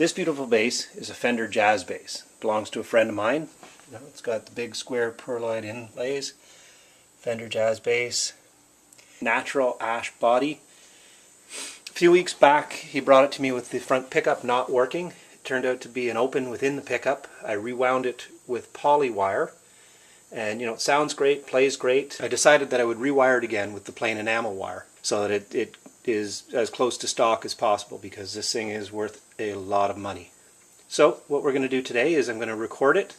This beautiful bass is a Fender Jazz Bass. It belongs to a friend of mine. It's got the big square pearlite inlays. Fender Jazz Bass. Natural ash body. A few weeks back he brought it to me with the front pickup not working. It turned out to be an open within the pickup. I rewound it with poly wire. And it sounds great, plays great. I decided that I would rewire it again with the plain enamel wire so that it is as close to stock as possible, because this thing is worth a lot of money. So what we're going to do today is I'm going to record it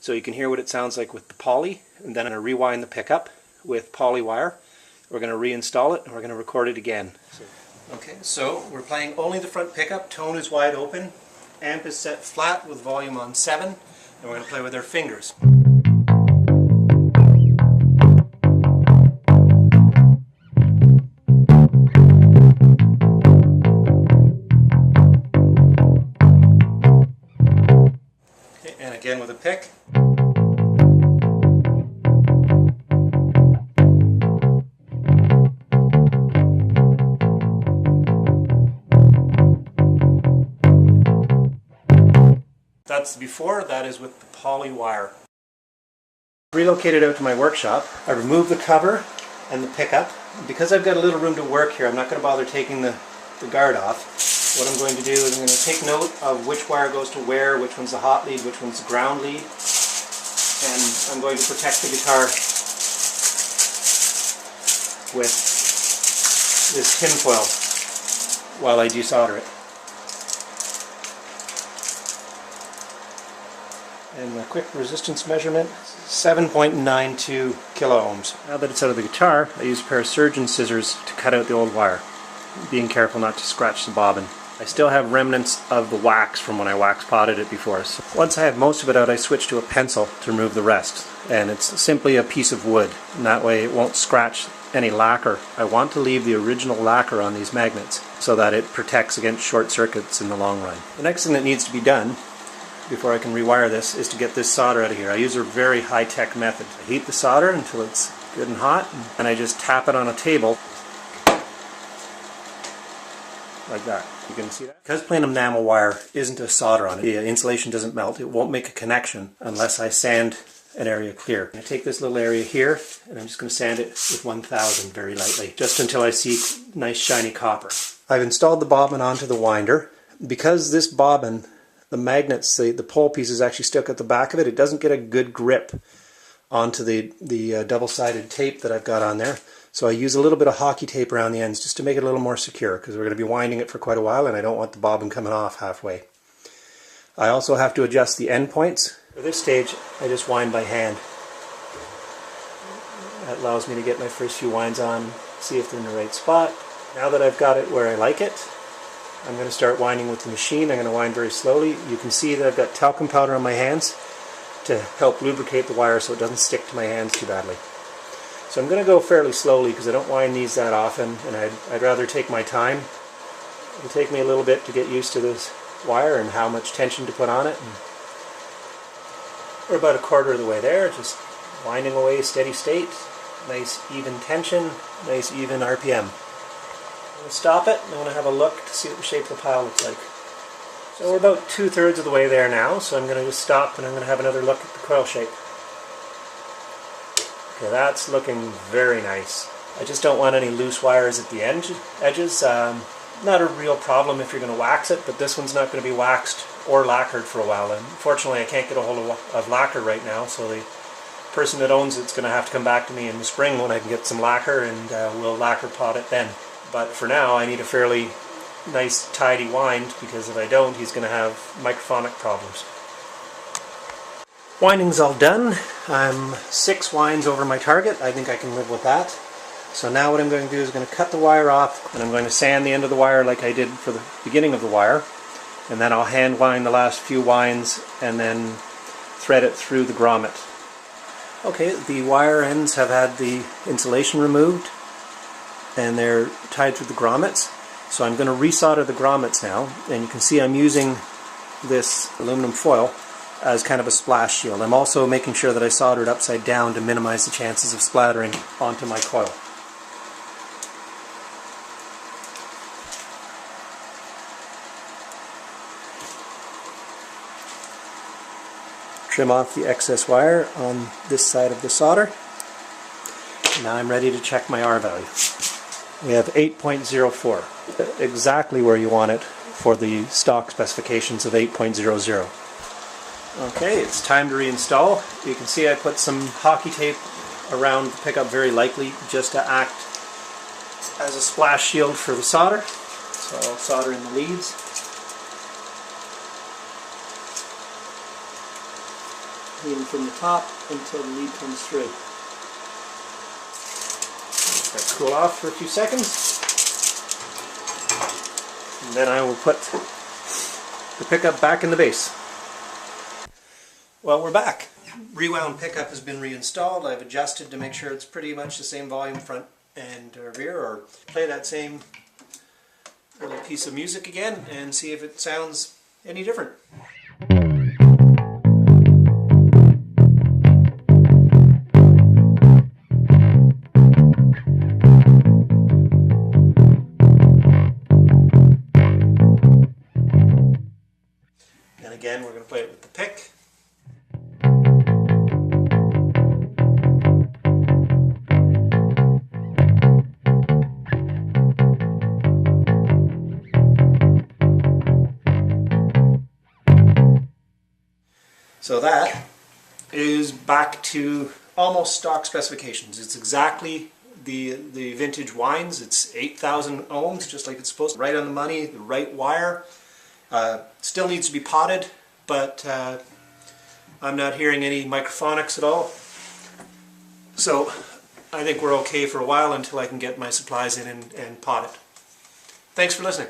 so you can hear what it sounds like with the poly, and then I'm going to rewind the pickup with poly wire. We're going to reinstall it and we're going to record it again. So we're playing only the front pickup. Tone is wide open. Amp is set flat with volume on 7, and we're going to play with our fingers. And again with a pick. That's before, that is with the poly wire. Relocated out to my workshop. I removed the cover and the pickup. Because I've got a little room to work here, I'm not going to bother taking the guard off. What I'm going to do is I'm going to take note of which wire goes to where, which one's the hot lead, which one's the ground lead, and I'm going to protect the guitar with this tin foil while I desolder it. And my quick resistance measurement, 7.92 kilo ohms. Now that it's out of the guitar, I use a pair of surgeon scissors to cut out the old wire, being careful not to scratch the bobbin. I still have remnants of the wax from when I wax potted it before. So once I have most of it out, I switch to a pencil to remove the rest. And it's simply a piece of wood, and that way it won't scratch any lacquer. I want to leave the original lacquer on these magnets so that it protects against short circuits in the long run. The next thing that needs to be done before I can rewire this is to get this solder out of here. I use a very high-tech method. I heat the solder until it's good and hot, and I just tap it on a table like that. You can see that. Because plain enamel wire isn't a solder on it, the insulation doesn't melt. It won't make a connection unless I sand an area clear. I take this little area here and I'm just going to sand it with 1000 very lightly, just until I see nice shiny copper. I've installed the bobbin onto the winder. Because this bobbin, the magnets, the pole piece is actually stuck at the back of it, it doesn't get a good grip onto the double-sided tape that I've got on there. So I use a little bit of hockey tape around the ends just to make it a little more secure, because we're going to be winding it for quite a while and I don't want the bobbin coming off halfway. I also have to adjust the end points. For this stage I just wind by hand. That allows me to get my first few winds on, see if they're in the right spot. Now that I've got it where I like it, I'm going to start winding with the machine. I'm going to wind very slowly. You can see that I've got talcum powder on my hands to help lubricate the wire so it doesn't stick to my hands too badly. So I'm going to go fairly slowly because I don't wind these that often, and I'd rather take my time. It'll take me a little bit to get used to this wire and how much tension to put on it. And we're about a quarter of the way there, just winding away steady state, nice even tension, nice even RPM. I'm going to stop it and I'm going to have a look to see what the shape of the pile looks like. So we're about 2/3 of the way there now, so I'm going to just stop and I'm going to have another look at the coil shape. Okay, that's looking very nice. I just don't want any loose wires at the edges. Not a real problem if you're going to wax it, but this one's not going to be waxed or lacquered for a while. And unfortunately I can't get a hold of lacquer right now, so the person that owns it's going to have to come back to me in the spring when I can get some lacquer, and we'll lacquer pot it then. But for now I need a fairly nice tidy wind, because if I don't he's going to have microphonic problems. Winding's all done. I'm 6 winds over my target. I think I can live with that. So now what I'm going to do is I'm going to cut the wire off, and I'm going to sand the end of the wire like I did for the beginning of the wire, and then I'll hand wind the last few winds and then thread it through the grommet. Okay, the wire ends have had the insulation removed and they're tied through the grommets. So I'm going to resolder the grommets now, and you can see I'm using this aluminum foil as kind of a splash shield. I'm also making sure that I solder it upside down to minimize the chances of splattering onto my coil. trim off the excess wire on this side of the solder. Now I'm ready to check my R value. We have 8.04, exactly where you want it for the stock specifications of 8.00. Okay, it's time to reinstall. You can see I put some hockey tape around the pickup, very likely just to act as a splash shield for the solder. So I'll solder in the leads. Leading from the top until the lead comes through. Let that cool off for a few seconds. And then I will put the pickup back in the base. Well, we're back. Rewound pickup has been reinstalled. I've adjusted to make sure it's pretty much the same volume front and rear, or play that same little piece of music again and see if it sounds any different. And again, we're going to play it with the pick. So that is back to almost stock specifications. It's exactly the vintage wines. It's 8,000 ohms, just like it's supposed to. Right on the money, the right wire. Still needs to be potted, but I'm not hearing any microphonics at all. So I think we're okay for a while until I can get my supplies in and pot it. Thanks for listening.